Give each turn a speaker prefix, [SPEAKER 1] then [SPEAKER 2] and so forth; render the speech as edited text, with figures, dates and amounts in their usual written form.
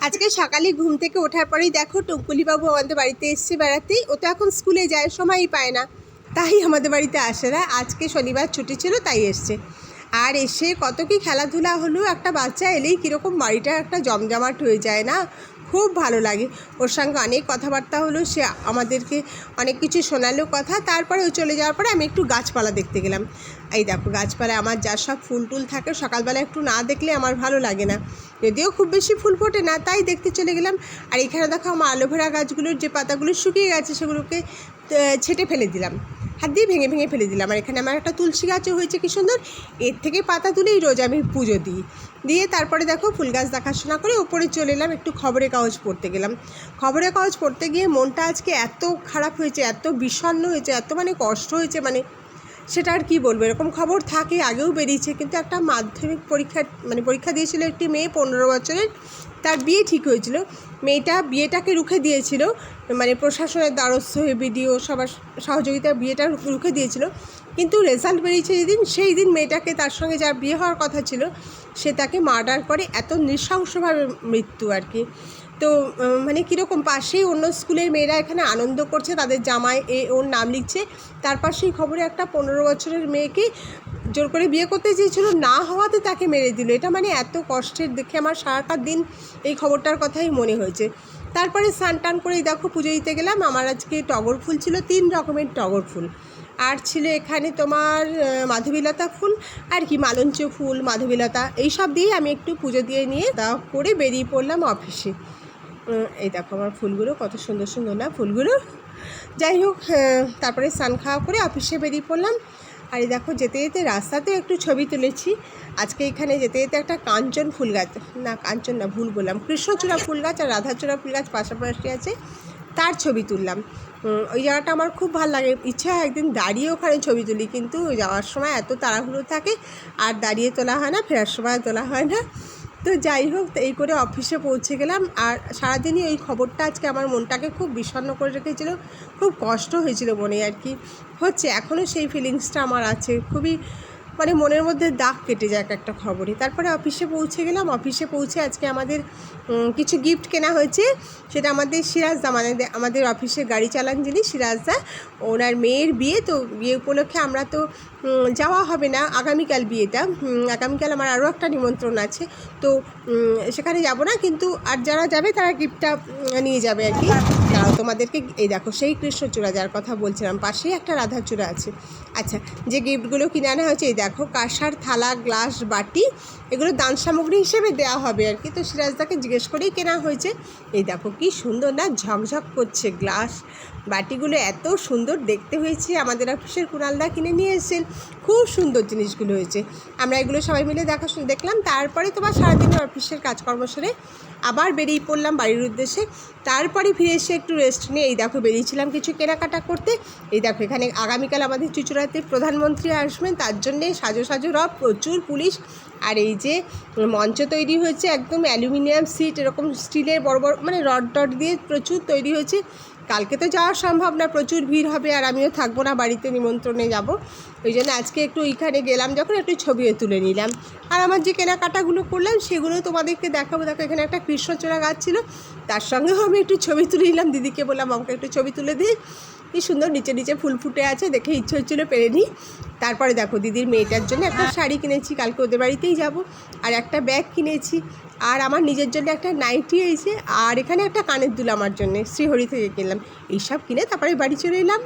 [SPEAKER 1] আজকে সকালে ঘুম থেকে ওঠার পরেই দেখো টুঙ্কুলিবাবু আমাদের বাড়িতে এসছে বেড়াতেই। ও তো এখন স্কুলে যায়, সময়ই পায় না, তাই আমাদের বাড়িতে আসে না। আজকে শনিবার ছুটি ছিল তাই এসছে। আর এসে কত কি খেলাধুলা হলো। একটা বাচ্চা এলেই কীরকম বাড়িটা একটা জমজমাট হয়ে যায় না, খুব ভালো লাগে। ওর সঙ্গে অনেক কথাবার্তা হলো, সে আমাদেরকে অনেক কিছু শোনালো কথা। তারপরে ও চলে যাওয়ার পরে আমি একটু গাছপালা দেখতে গেলাম। এই দেখো গাছপালায় আমার যা সব ফুল টুল থাকে, সকালবেলা একটু না দেখলে আমার ভালো লাগে না, যদিও খুব বেশি ফুল ফোটে না, তাই দেখতে চলে গেলাম। আর এখানে দেখো আমার অ্যালোভেরা গাছগুলোর যে পাতাগুলো শুকিয়ে গেছে সেগুলোকে ছেটে ফেলে দিলাম, হাত দিয়ে ভেঙে ভেঙে ফেলে দিলাম। আর এখানে আমার একটা তুলসী গাছও হয়েছে কি সুন্দর, এর থেকে পাতা তুলেই রোজ আমি পুজো দিই। দিয়ে তারপরে দেখো ফুল গাছ দেখাশোনা করে ওপরে চলে এলাম, একটু খবরের কাগজ পড়তে গেলাম। খবরের কাগজ পড়তে গিয়ে মনটা আজকে এত খারাপ হয়েছে, এত বিষণ্ণ হয়েছে, এত কষ্ট হয়েছে, সেটা আর কী বলবো। এরকম খবর থাকে, আগেও বেরিয়েছে। কিন্তু একটা মাধ্যমিক পরীক্ষা দিয়েছিল একটি মেয়ে 15 বছরের, তার বিয়ে ঠিক হয়েছিল। মেয়েটা বিয়েটাকে রুখে দিয়েছিল, প্রশাসনের দ্বারস্থ হয়ে বিডিও সবার সহযোগিতায় বিয়েটা রুখে দিয়েছিল। কিন্তু রেজাল্ট বেরিয়েছে যেদিন, সেই দিন মেয়েটাকে, তার সঙ্গে যার বিয়ে হওয়ার কথা ছিল, সে তাকে মার্ডার করে। এত নৃশংসভাবে মৃত্যু আর কি। তো কীরকম, পাশেই অন্য স্কুলের মেয়েরা এখানে আনন্দ করছে, তাদের জামাই ওর নাম লিখছে। তার পাশেই খবরে একটা 15 বছরের মেয়েকে জোর করে বিয়ে করতে চেয়েছিল, না হওয়াতে তাকে মেরে দিল। এটা এত কষ্টের, দেখে আমার সারাটা দিন এই খবরটার কথাই মনে হয়েছে। তারপরে স্নান টান করেই দেখো পুজো দিতে গেলাম। আমার আজকে টগর ফুল ছিল, 3 রকমের টগর ফুল। আর ছিল এখানে তোমার মাধবীলতা ফুল, আর কি মালঞ্চ ফুল, মাধবীলতা, এইসব দিয়ে আমি একটু পুজো দিয়ে নিয়ে দাও করে বেরিয়ে পড়লাম অফিসে। এই দেখো আমার ফুলগুলো কত সুন্দর সুন্দর না ফুলগুলো। যাই হোক, তারপরে স্নান খাওয়া করে অফিসে বেরিয়ে পড়লাম। আর এই দেখো যেতে যেতে রাস্তাতেও একটু ছবি তুলেছি। আজকে এখানে যেতে যেতে একটা কাঞ্চন ফুল গাছ, না কাঞ্চন না, ভুল বললাম, কৃষ্ণচূড়া ফুল গাছ আর রাধাচূড়া ফুল গাছ পাশাপাশি আছে, তার ছবি তুললাম। ওই জায়গাটা আমার খুব ভালো লাগে, ইচ্ছা হয় একদিন দাঁড়িয়ে ওখানে ছবি তুলি, কিন্তু যাওয়ার সময় এত তাড়াহুড়ো থাকে আর দাঁড়িয়ে তোলা হয় না, ফেরার সময় তোলা হয় না। তো যাই হোক, এই করে অফিসে পৌঁছে গেলাম। আর সারাদিনই ওই খবরটা আজকে আমার মনটাকে খুব বিষণ্ণ করে রেখেছিল, খুব কষ্ট হয়েছিল মনে আর কি। হচ্ছে এখনও সেই ফিলিংসটা আমার আছে, খুবই মনের মধ্যে দাগ কেটে যায় একটা খবরে। তারপরে অফিসে পৌঁছে গেলাম। অফিসে পৌঁছে আজকে আমাদের কিছু গিফট কেনা হয়েছে। সেটা আমাদের সিরাজদা, আমাদের অফিসে গাড়ি চালান যিনি সিরাজদা, ওনার মেয়ের বিয়ে। তো বিয়ে উপলক্ষে আমরা তো যাওয়া হবে না, আগামীকাল বিয়েটা, আগামীকাল আমার আরও একটা নিমন্ত্রণ আছে, তো সেখানে যাব না। কিন্তু আর যারা যাবে তারা গিফটটা নিয়ে যাবে আর কি। তারাও তোমাদেরকে, এই দেখো সেই কৃষ্ণচূড়া যার কথা বলছিলাম, পাশেই একটা রাধাচূড়া আছে। আচ্ছা, যে গিফটগুলো কিনে আনা হয়েছে, এই দেখো কাঁসার থালা, গ্লাস, বাটি, এগুলো দান সামগ্রী হিসেবে দেওয়া হবে আর কি। তো সিরাজদাকে জিজ্ঞেস করেই কেনা হয়েছে। এই দেখো কি সুন্দর না, ঝকঝক করছে গ্লাস বাটিগুলো, এত সুন্দর দেখতে হয়েছে। আমাদের অফিসের কুণালদা কিনে নিয়ে এসেছেন, খুব সুন্দর জিনিসগুলো হয়েছে। আমরা এগুলো সবাই মিলে দেখলাম। তারপরে তোমার সারাদিনের অফিসের কাজকর্ম সেরে আবার বেরিয়ে পড়লাম বাড়ির উদ্দেশ্যে। তারপরে ফিরে এসে একটু রেস্ট নিয়ে এই দেখো বেরিয়েছিলাম কিছু কেনাকাটা করতে। এই দেখো এখানে আগামীকাল আমাদের চুঁচুড়াতে প্রধানমন্ত্রী আসবেন, তার জন্যে সাজো রব, প্রচুর পুলিশ। আর এই যে মঞ্চ তৈরি হয়েছে, একদম অ্যালুমিনিয়াম সিট, এরকম স্টিলের বড় বড় রড টড দিয়ে প্রচুর তৈরি হয়েছে। কালকে তো যাওয়া সম্ভব না, প্রচুর ভিড় হবে, আর আমিও থাকবো না, বাড়িতে নিমন্ত্রণে যাব। ওই জন্য আজকে একটু ওইখানে গেলাম যখন, একটু ছবিও তুলে নিলাম। আর আমার যে কেনাকাটাগুলো করলাম সেগুলো তোমাদেরকে দেখাবো। দেখো এখানে একটা কৃষ্ণচূড়া গাছ ছিল, তার সঙ্গেও আমি একটু ছবি তুলে নিলাম। দিদিকে বললাম আমাকে একটু ছবি তুলে দিই, কি সুন্দর নিচে নিচে ফুল ফুটে আছে, দেখে ইচ্ছে হচ্ছিলো পেরে নিই। তারপরে দেখো দিদির মেয়েটার জন্য একটা শাড়ি কিনেছি, কালকে ওদের বাড়িতেই যাব। আর একটা ব্যাগ কিনেছি, আর আমার নিজের জন্য একটা নাইটি হয়েছে, আর এখানে একটা কানের দুল আমার জন্যে শ্রীহরি থেকে কিনলাম। এইসব কিনে তারপরে বাড়ি চলে এলাম।